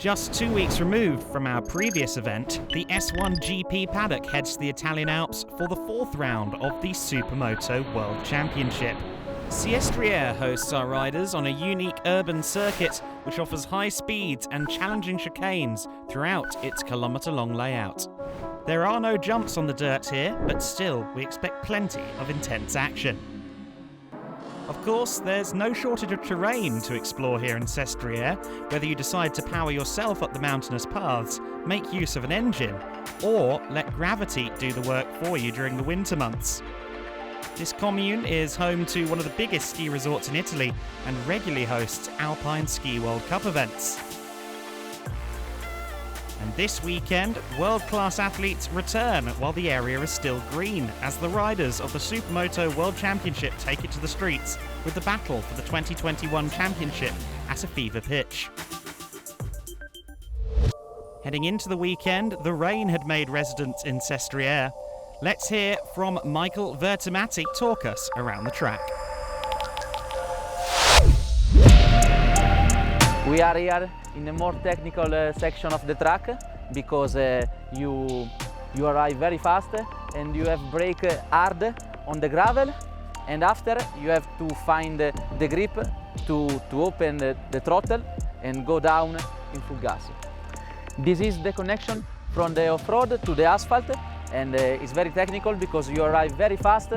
Just 2 weeks removed from our previous event, the S1GP paddock heads to the Italian Alps for the fourth round of the Supermoto World Championship. Sestriere hosts our riders on a unique urban circuit which offers high speeds and challenging chicanes throughout its kilometre-long layout. There are no jumps on the dirt here, but still we expect plenty of intense action. Of course, there's no shortage of terrain to explore here in Sestriere, whether you decide to power yourself up the mountainous paths, make use of an engine, or let gravity do the work for you during the winter months. This commune is home to one of the biggest ski resorts in Italy and regularly hosts Alpine Ski World Cup events. And this weekend, world-class athletes return while the area is still green, as the riders of the Supermoto World Championship take it to the streets with the battle for the 2021 championship at a fever pitch. Heading into the weekend, the rain had made residence in Sestriere. Let's hear from Michael Vertimati talk us around the track. We are here in a more technical section of the track because you arrive very fast and you have brake hard on the gravel, and after you have to find the grip to open the throttle and go down in full gas. This is the connection from the off-road to the asphalt, and it's very technical because you arrive very fast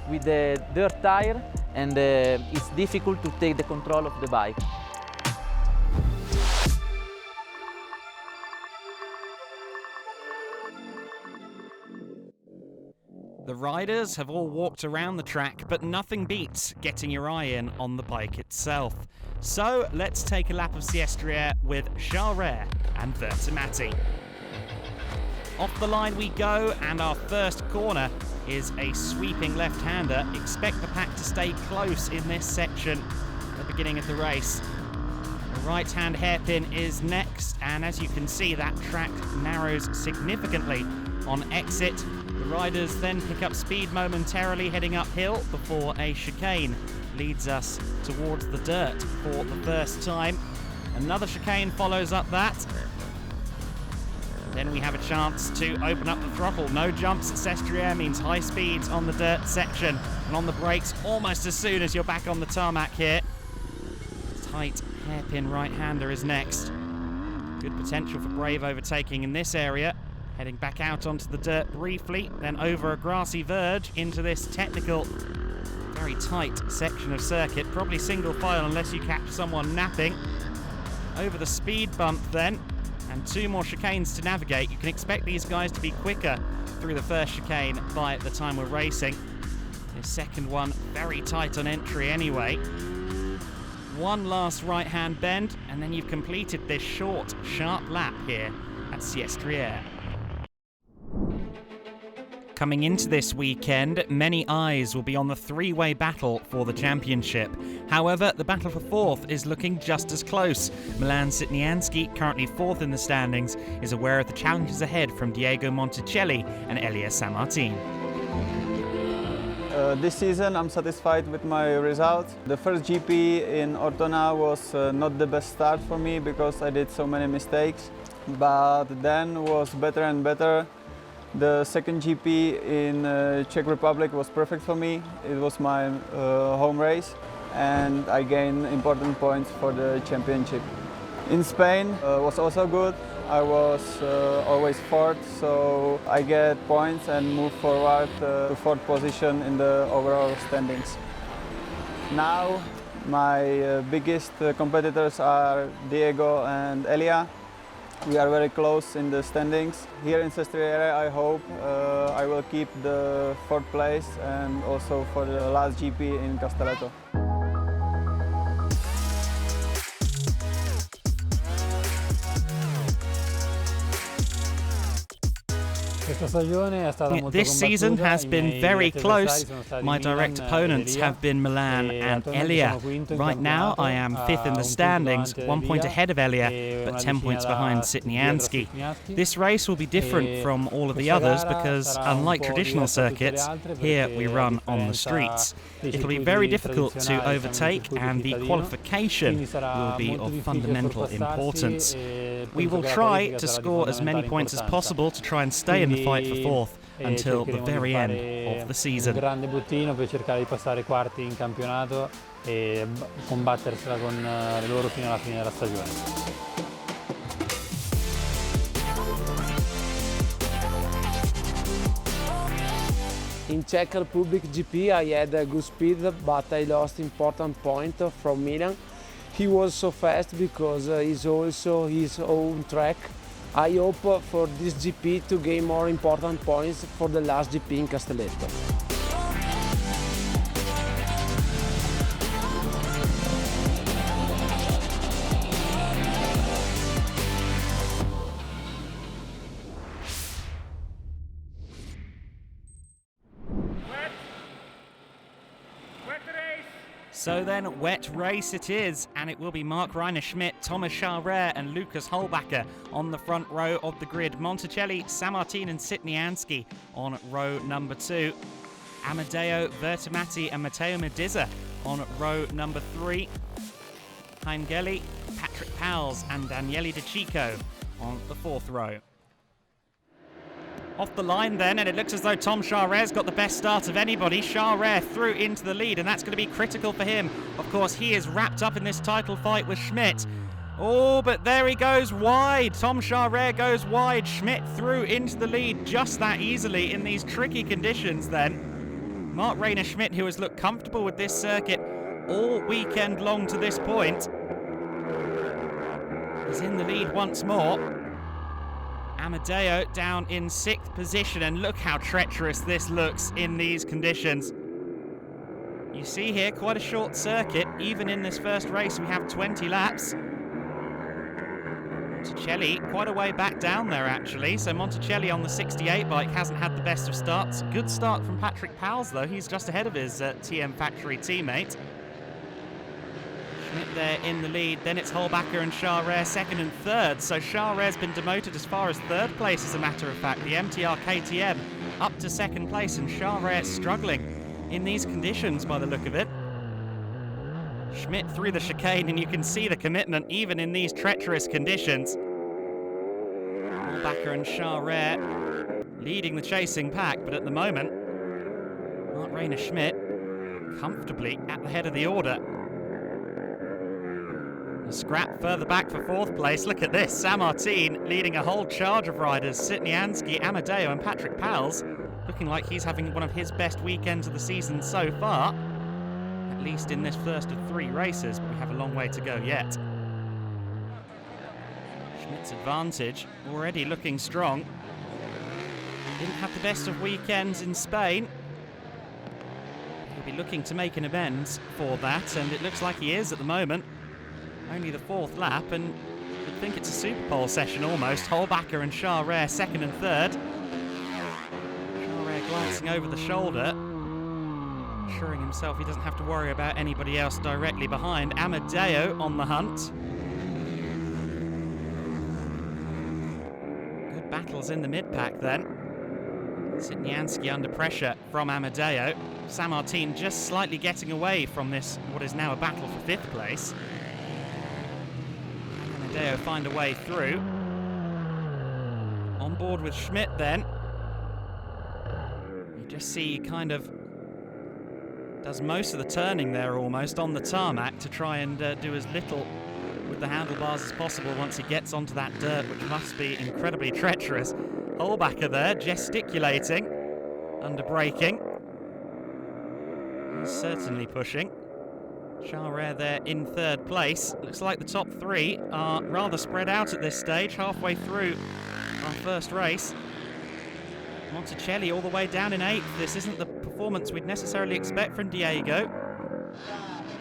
with the dirt tire, and it's difficult to take the control of the bike. The riders have all walked around the track, but nothing beats getting your eye in on the bike itself. So let's take a lap of Sestriere with Sestriere and Vertimati. Off the line we go, and our first corner is a sweeping left-hander. Expect the pack to stay close in this section at the beginning of the race. The right-hand hairpin is next, and as you can see, that track narrows significantly on exit. The riders then pick up speed momentarily heading uphill before a chicane leads us towards the dirt for the first time. Another chicane follows up that. Then we have a chance to open up the throttle. No jumps at Sestriere means high speeds on the dirt section and on the brakes almost as soon as you're back on the tarmac here. Tight hairpin right-hander is next. Good potential for brave overtaking in this area. Heading back out onto the dirt briefly, then over a grassy verge into this technical, very tight section of circuit. Probably single file unless you catch someone napping. Over the speed bump then, and two more chicanes to navigate. You can expect these guys to be quicker through the first chicane by the time we're racing. The second one very tight on entry anyway. One last right-hand bend, and then you've completed this short, sharp lap here at Sestriere. Coming into this weekend, many eyes will be on the three-way battle for the championship. However, the battle for fourth is looking just as close. Milan Sitnianski, currently fourth in the standings, is aware of the challenges ahead from Diego Monticelli and Elia Sammartin. This season I'm satisfied with my result. The first GP in Ortona was not the best start for me because I did so many mistakes, but then was better and better. The second GP in Czech Republic was perfect for me. It was my home race and I gained important points for the championship. In Spain was also good. I was always fourth, so I get points and move forward to fourth position in the overall standings. Now my biggest competitors are Diego and Elia. We are very close in the standings. Here in Sestriere, I hope I will keep the fourth place and also for the last GP in Castelletto. This season has been very close. My direct opponents have been Milan and Elia. Right now I am 5th in the standings, 1 point ahead of Elia, but 10 points behind Sitnianski. This race will be different from all of the others because, unlike traditional circuits, here we run on the streets. It'll be very difficult to overtake, and the qualification will be of fundamental importance. We will try to score as many points as possible to try and stay in the fight for 4th until the very end of the season. Grande bottino per cercare di passare quarti in campionato e combattersela con loro fino alla fine della stagione. In Czech Republic GP I had a good speed, but I lost important point from Milan. He was so fast because he's also his own track. I hope for this GP to gain more important points for the last GP in Castelletto. So then, wet race it is, and it will be Mark Reiner Schmidt, Thomas Charret and Lucas Holbacher on the front row of the grid. Monticelli, Sammartin and Sitnianski on row number 2. Amadeo Vertimati and Matteo Mediza on row number 3. Heimgeli, Patrick Powles and Daniele De Chico on the 4th row. Off the line then, and it looks as though Tom Charret's got the best start of anybody. Charret through into the lead, and that's going to be critical for him. Of course, he is wrapped up in this title fight with Schmidt. Oh, but there he goes wide. Tom Charret goes wide. Schmidt through into the lead just that easily in these tricky conditions then. Mark Reiner Schmidt, who has looked comfortable with this circuit all weekend long to this point, is in the lead once more. Amadeo down in 6th position, and look how treacherous this looks in these conditions. You see here, quite a short circuit. Even in this first race, we have 20 laps. Monticelli quite a way back down there, actually. So Monticelli on the 68 bike hasn't had the best of starts. Good start from Patrick Powles, though. He's just ahead of his TM Factory teammate. Schmidt there in the lead. Then it's Holbacher and Charret 2nd and 3rd. So Charret's been demoted as far as 3rd place, as a matter of fact. The MTR KTM up to 2nd place, and Charret struggling in these conditions by the look of it. Schmidt through the chicane, and you can see the commitment even in these treacherous conditions. Holbacher and Charret leading the chasing pack, but at the moment, Mark Reiner Schmidt comfortably at the head of the order. A scrap further back for 4th place. Look at this, Sammartin leading a whole charge of riders. Sitnianski, Amadeo and Patrick Powles looking like he's having one of his best weekends of the season so far, at least in this first of 3 races, but we have a long way to go yet. Schmidt's advantage already looking strong. Didn't have the best of weekends in Spain. He'll be looking to make an amends for that, and it looks like he is at the moment. Only the 4th lap, and you'd think it's a Super Pole session almost. Holbacher and Charret 2nd and 3rd. Charret glancing over the shoulder, assuring himself he doesn't have to worry about anybody else directly behind. Amadeo on the hunt. Good battles in the mid-pack then. Sitnianski under pressure from Amadeo. Sammartin just slightly getting away from this, what is now a battle for 5th place. Amadeo find a way through. On board with Schmidt then. You just see he kind of does most of the turning there almost on the tarmac to try and do as little with the handlebars as possible once he gets onto that dirt, which must be incredibly treacherous. Holbacher there gesticulating under braking. He's certainly pushing. Charret there in 3rd place. Looks like the top 3 are rather spread out at this stage, halfway through our first race. Monticelli all the way down in 8th. This isn't the performance we'd necessarily expect from Diego.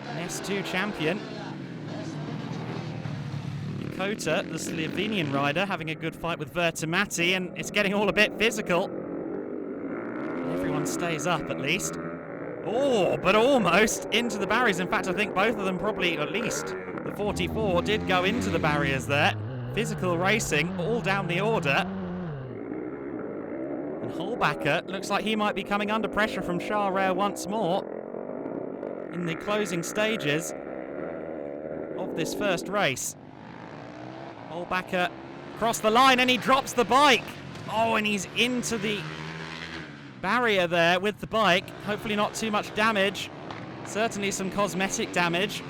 An S2 champion. Kota, the Slovenian rider, having a good fight with Vertimati, and it's getting all a bit physical. Everyone stays up at least. Oh, but almost into the barriers. In fact, I think both of them probably, at least the 44, did go into the barriers there. Physical racing all down the order. And Holbacher looks like he might be coming under pressure from Sestriere once more in the closing stages of this first race. Holbacher across the line and he drops the bike. Oh, and he's into the barrier there with the bike. Hopefully not too much damage. Certainly some cosmetic damage.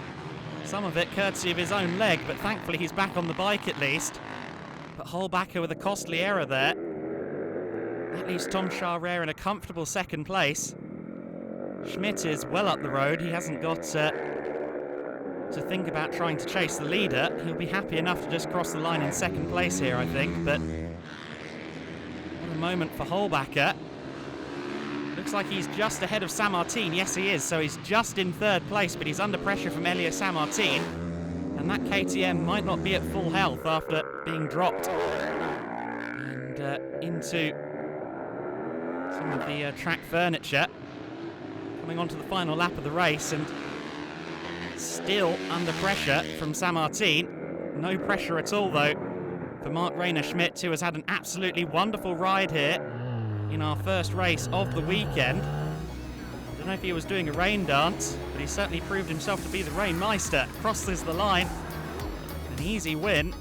Some of it courtesy of his own leg, but thankfully he's back on the bike at least. But Holbacher with a costly error there. That leaves Tom Sestriere in a comfortable second place. Schmidt is well up the road. He hasn't got to think about trying to chase the leader. He'll be happy enough to just cross the line in second place here, I think. But what a moment for Holbacher. Looks like he's just ahead of Saint-Martin. Yes, he is. So he's just in third place, but he's under pressure from Elias Saint-Martin. And that KTM might not be at full health after being dropped and into some of the track furniture. Coming on to the final lap of the race and still under pressure from Saint-Martin. No pressure at all, though, for Mark Rayner Schmidt, who has had an absolutely wonderful ride here in our first race of the weekend. I don't know if he was doing a rain dance, but he certainly proved himself to be the Rainmeister. Crosses the line. An easy win.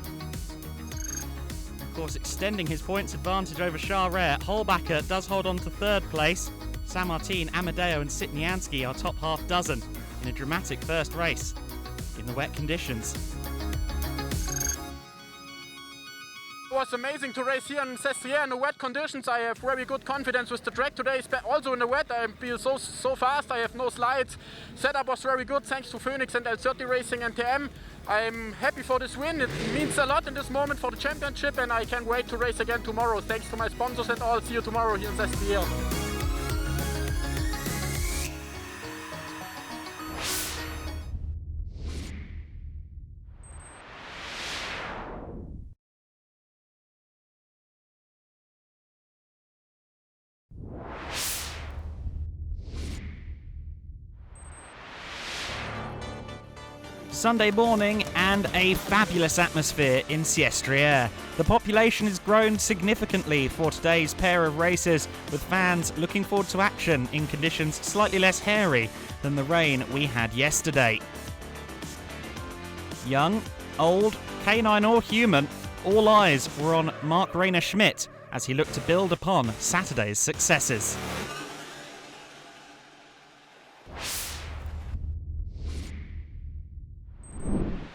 Of course, extending his points advantage over Sestriere. Holbacher does hold on to third place. Saint-Martin, Amadeo and Sitnianski are top half dozen in a dramatic first race in the wet conditions. It was amazing to race here in Sestriere in the wet conditions. I have very good confidence with the track today, also in the wet. I feel so fast, I have no slides. Setup was very good thanks to Phoenix and L30 Racing and TM. I'm happy for this win. It means a lot in this moment for the championship and I can't wait to race again tomorrow. Thanks to my sponsors and all. See you tomorrow here in Sestriere. Sunday morning and a fabulous atmosphere in Sestriere. The population has grown significantly for today's pair of races, with fans looking forward to action in conditions slightly less hairy than the rain we had yesterday. Young, old, canine or human, all eyes were on Mark Rayner Schmidt as he looked to build upon Saturday's successes.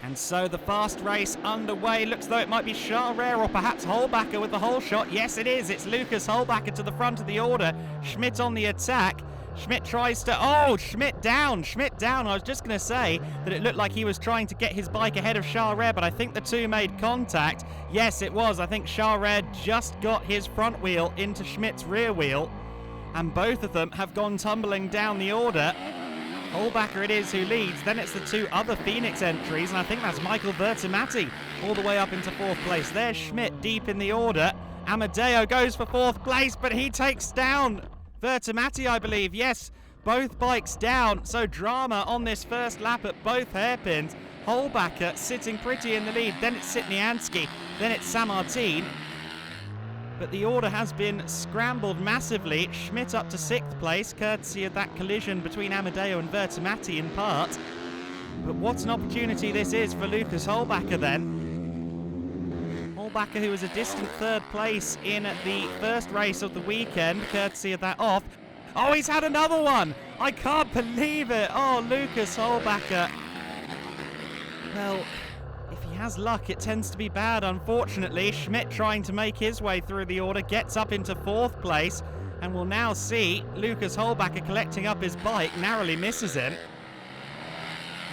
And so the fast race underway. Looks though it might be Sestriere or perhaps Holbacher with the whole shot. Yes, it is. It's Lucas Holbacher to the front of the order. Schmidt on the attack. Schmidt tries to... Oh, Schmidt down. Schmidt down. I was just going to say that it looked like he was trying to get his bike ahead of Sestriere, but I think the two made contact. Yes, it was. I think Sestriere just got his front wheel into Schmidt's rear wheel, and both of them have gone tumbling down the order. Holbacher it is who leads, then it's the two other Phoenix entries, and I think that's Michael Vertimati all the way up into fourth place. There's Schmidt deep in the order. Amadeo goes for fourth place, but he takes down Vertimati, I believe. Yes, both bikes down, so drama on this first lap at both hairpins. Holbacher sitting pretty in the lead, then it's Sitnianski, then it's Saint-Martin. But the order has been scrambled massively. Schmidt up to sixth place, courtesy of that collision between Amadeo and Vertimati in part. But what an opportunity this is for Lucas Holbacher then. Holbacher, who was a distant third place in the first race of the weekend, courtesy of that off. Oh, he's had another one! I can't believe it! Oh, Lucas Holbacher. Well, if he has luck, it tends to be bad, unfortunately. Schmidt trying to make his way through the order, gets up into fourth place, and we'll now see Lucas Holbacher collecting up his bike, narrowly misses him.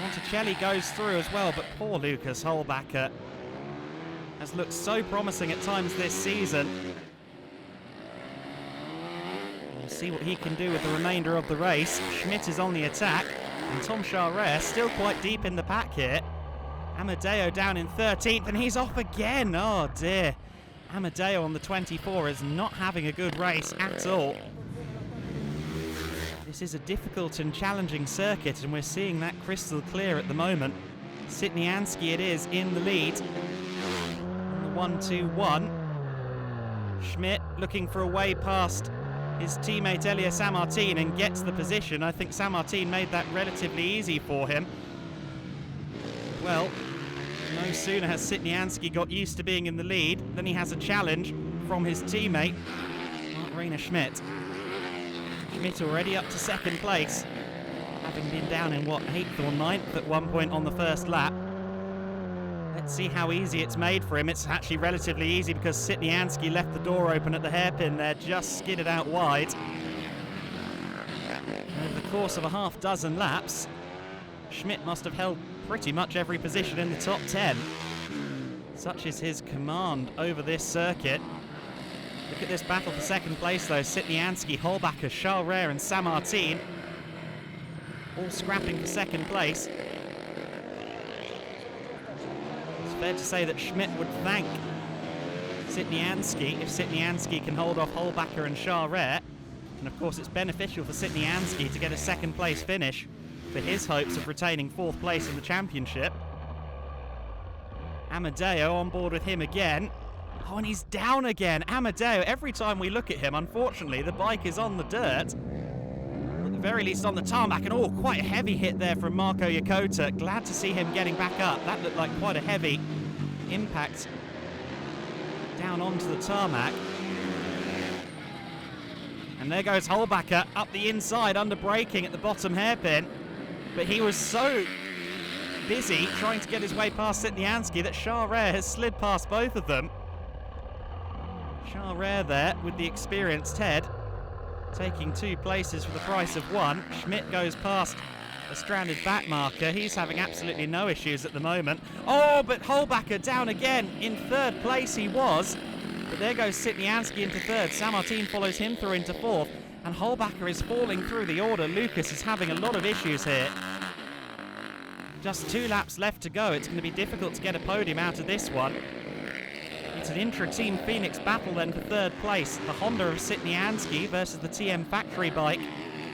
Monticelli goes through as well, but poor Lucas Holbacher has looked so promising at times this season. We'll see what he can do with the remainder of the race. Schmidt is on the attack, and Tom Sestriere still quite deep in the pack here. Amadeo down in 13th, and he's off again. Oh dear. Amadeo on the 24 is not having a good race at all. This is a difficult and challenging circuit, and we're seeing that crystal clear at the moment. Sitnianski it is in the lead. On the 1-2-1. Schmidt looking for a way past his teammate Elia Sammartin and gets the position. I think Sammartin made that relatively easy for him. Well, no sooner has Sitnianski got used to being in the lead than he has a challenge from his teammate, Mark Schmidt. Schmidt already up to second place, having been down in, 8th or 9th at one point on the first lap. Let's see how easy it's made for him. It's actually relatively easy because Sitnianski left the door open at the hairpin there, just skidded out wide. Over the course of a half dozen laps, Schmidt must have held pretty much every position in the top 10. Such is his command over this circuit. Look at this battle for second place though. Sitnianski, Holbacher, Charrère and Sammartin all scrapping for second place. It's fair to say that Schmidt would thank Sitnianski if Sitnianski can hold off Holbacher and Charrère. And of course it's beneficial for Sitnianski to get a second place finish for his hopes of retaining 4th place in the championship. Amadeo on board with him again. Oh, and he's down again. Amadeo, every time we look at him, unfortunately, the bike is on the dirt. At the very least on the tarmac, and quite a heavy hit there from Marco Yakota. Glad to see him getting back up. That looked like quite a heavy impact down onto the tarmac. And there goes Holbacher up the inside, under braking at the bottom hairpin. But he was so busy trying to get his way past Sitnianski that Charrère has slid past both of them. Charrère there with the experienced head, taking 2 places for the price of 1. Schmidt goes past a stranded back marker. He's having absolutely no issues at the moment. Oh, but Holbacher down again. In 3rd place he was. But there goes Sitnianski into 3rd. Sammartin follows him through into 4th. And Holbacher is falling through the order. Lucas is having a lot of issues here. Just 2 laps left to go. It's going to be difficult to get a podium out of this one. It's an intra-team Phoenix battle then for 3rd place. The Honda of Sitnianski versus the TM factory bike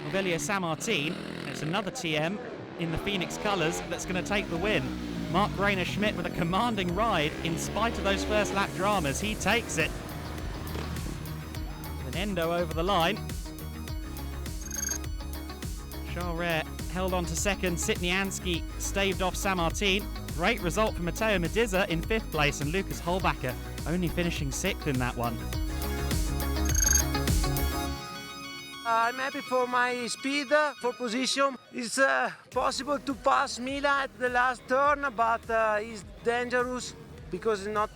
of Elia Sammartin. It's another TM in the Phoenix colours that's going to take the win. Mark Schmidt with a commanding ride in spite of those first lap dramas. He takes it. With an endo over the line. Charrère held on to second. Sitnianski staved off Sammartin. Great result for Matteo Mediza in 5th place, and Lucas Holbacher only finishing 6th in that one. I'm happy for my speed, for position. It's possible to pass Milan at the last turn, but it's dangerous because it's not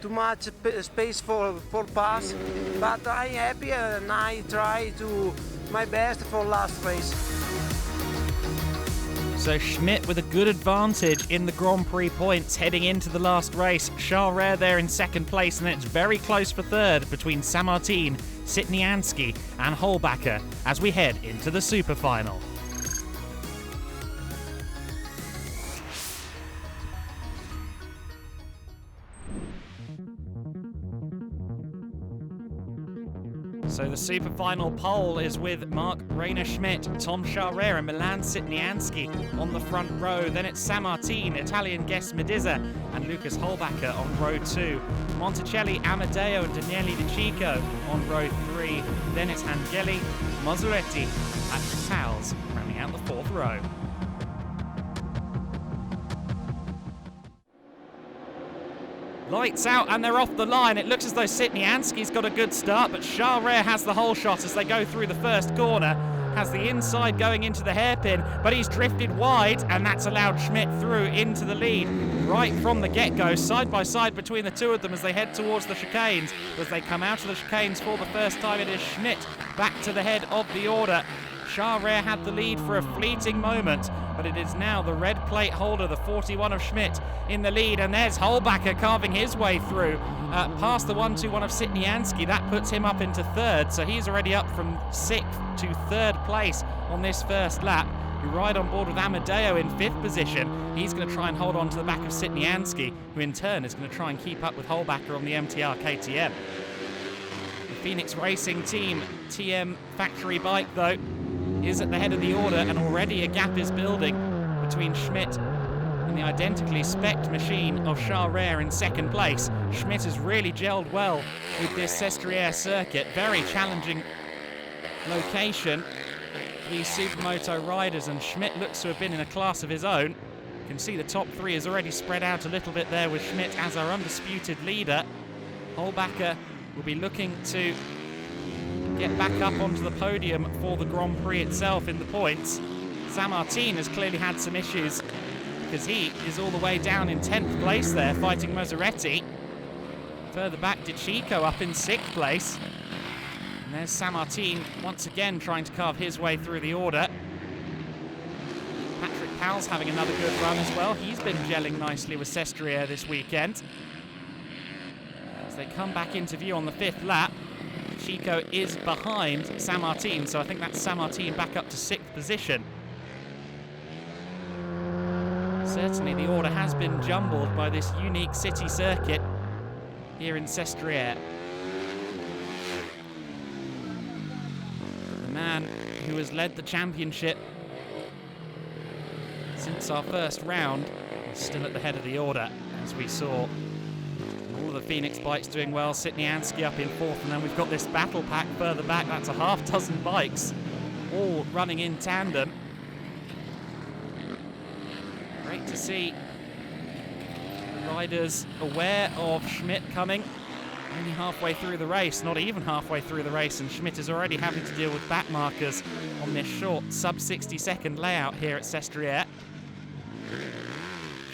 too much space for pass. But I'm happy and I try to my best for last race. So Schmidt with a good advantage in the Grand Prix points heading into the last race. Charrère there in 2nd place, and it's very close for 3rd between Sammartin, Sitnianski and Holbacher as we head into the super final. So the super final pole is with Mark Schmidt, Tom Charrère and Milan Sitnianski on the front row. Then it's Sammartin, Italian guest Mediza and Lucas Holbacher on row 2. Monticelli, Amadeo and Daniele Di Chico on row 3. Then it's Angeli, Mazzuretti and Towles rounding out the 4th row. Lights out and they're off the line. It looks as though Sitnianski's got a good start, but Charrère has the whole shot as they go through the first corner. Has the inside going into the hairpin, but he's drifted wide, and that's allowed Schmidt through into the lead right from the get-go, side by side between the two of them as they head towards the chicanes. As they come out of the chicanes for the first time, it is Schmidt back to the head of the order. Charrère had the lead for a fleeting moment, but it is now the red plate holder, the 41 of Schmidt, in the lead, and there's Holbacher carving his way through past the 1-2-1 of Sitnianski. That puts him up into 3rd, so he's already up from 6th to 3rd place on this first lap. who ride on board with Amadeo in 5th position. He's going to try and hold on to the back of Sitnianski, who in turn is going to try and keep up with Holbacher on the MTR KTM. The Phoenix Racing Team TM factory bike, though, is at the head of the order, and already a gap is building between Schmidt and the identically spec'd machine of Sestriere in 2nd place. Schmidt has really gelled well with this Sestriere circuit. Very challenging location for these Supermoto riders, and Schmidt looks to have been in a class of his own. You can see the top 3 is already spread out a little bit there, with Schmidt as our undisputed leader. Holbacher will be looking to get back up onto the podium for the Grand Prix itself in the points. Sammartin has clearly had some issues, because he is all the way down in 10th place there, fighting Moseretti. Further back, DeChico up in 6th place. And there's Sammartin once again trying to carve his way through the order. Patrick Powell's having another good run as well. He's been gelling nicely with Sestriere this weekend. As they come back into view on the 5th lap, DeChico is behind Sammartin, so I think that's Sammartin back up to 6th position. Certainly the order has been jumbled by this unique city circuit here in Sestriere. The man who has led the championship since our first round is still at the head of the order, as we saw. All of the Phoenix bikes doing well, Sitnianski up in 4th, and then we've got this battle pack further back. That's a half dozen bikes all running in tandem. Great to see the riders aware of Schmidt coming. Only halfway through the race, not even halfway through the race, and Schmidt is already having to deal with back markers on this short sub-60-second layout here at Sestriere.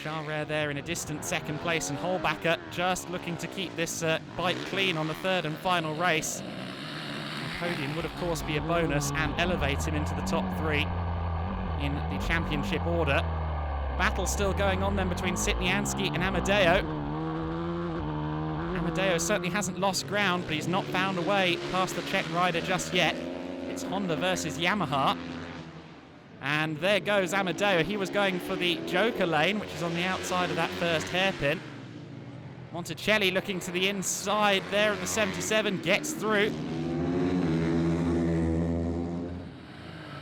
Sestriere there in a distant 2nd place, and Holbacher just looking to keep this bike clean on the 3rd and final race. The podium would of course be a bonus and elevate him into the top 3 in the championship order. Battle still going on then between Sitnianski and Amadeo. Amadeo certainly hasn't lost ground, but he's not found a way past the Czech rider just yet. It's Honda versus Yamaha. And there goes Amadeo. He was going for the Joker lane, which is on the outside of that first hairpin. Monticelli looking to the inside there at the 77, gets through.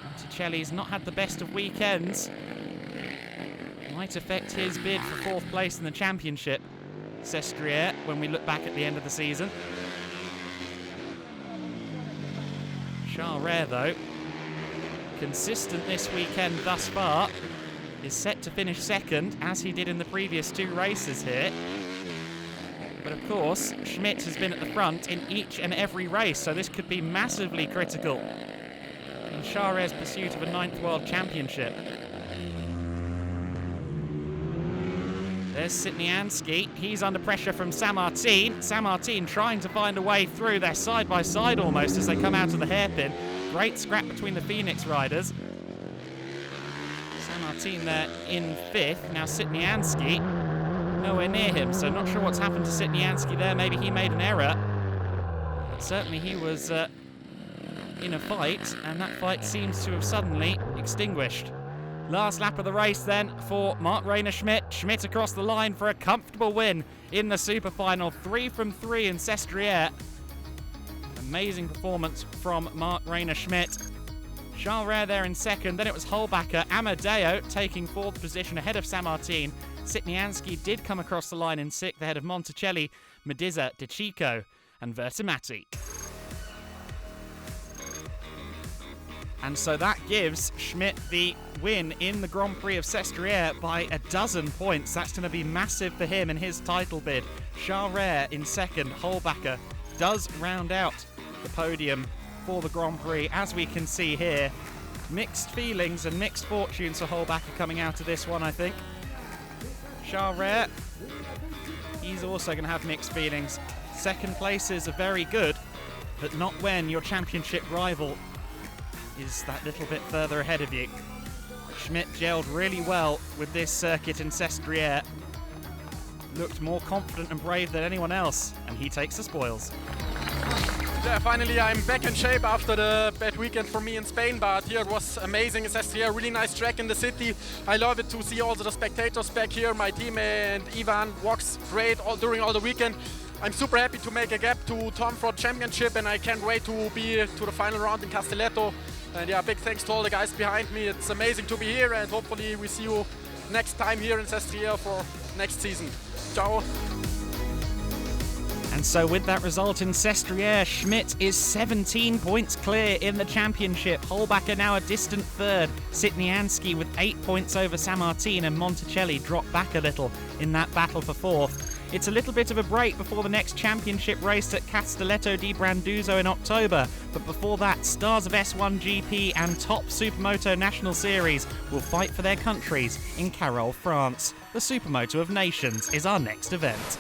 Monticelli's not had the best of weekends. Might affect his bid for 4th place in the championship, Sestriere, when we look back at the end of the season. Sestriere, though, consistent this weekend thus far, is set to finish 2nd, as he did in the previous 2 races here. But of course, Schmidt has been at the front in each and every race, so this could be massively critical in Sestriere's pursuit of a 9th World Championship. There's Sitnianski. He's under pressure from Sammartin. Sammartin trying to find a way through. They're side by side almost as they come out of the hairpin. Great scrap between the Phoenix riders. Sammartin there in 5th. Now Sitnianski nowhere near him, so not sure what's happened to Sitnianski there. Maybe he made an error. But certainly he was in a fight, and that fight seems to have suddenly extinguished. Last lap of the race then for Mark Rayner Schmidt. Schmidt across the line for a comfortable win in the super final. 3 from 3 in Sestriere. Amazing performance from Mark Rayner Schmidt. Sestriere there in 2nd. Then it was Holbacher. Amadeo taking 4th position ahead of Sammartin. Sitnianski did come across the line in 6th ahead of Monticelli, Mediza, DeChico and Vertimati. And so that gives Schmidt the win in the Grand Prix of Sestriere by a dozen points. That's going to be massive for him in his title bid. Sestriere in 2nd. Holbacher does round out the podium for the Grand Prix. As we can see here, mixed feelings and mixed fortunes for Holbacher coming out of this one, I think. Sestriere, he's also going to have mixed feelings. 2nd places are very good, but not when your championship rival is that little bit further ahead of you. Schmidt gelled really well with this circuit in Sestriere. Looked more confident and brave than anyone else, and he takes the spoils. Yeah, finally I'm back in shape after the bad weekend for me in Spain, but here it was amazing. Sestriere, really nice track in the city. I love it to see also the spectators back here. My team and Ivan walks great during all the weekend. I'm super happy to make a gap to Tom for the championship, and I can't wait to be to the final round in Castelletto. And yeah, big thanks to all the guys behind me. It's amazing to be here, and hopefully we see you next time here in Sestriere for next season. Ciao. And so with that result in Sestriere, Schmidt is 17 points clear in the championship. Holbacher now a distant third. Sitnianski with 8 points over Sammartin, and Monticelli dropped back a little in that battle for fourth. It's a little bit of a break before the next championship race at Castelletto di Branduzzo in October. But before that, stars of S1GP and top Supermoto National Series will fight for their countries in Carroll, France. The Supermoto of Nations is our next event.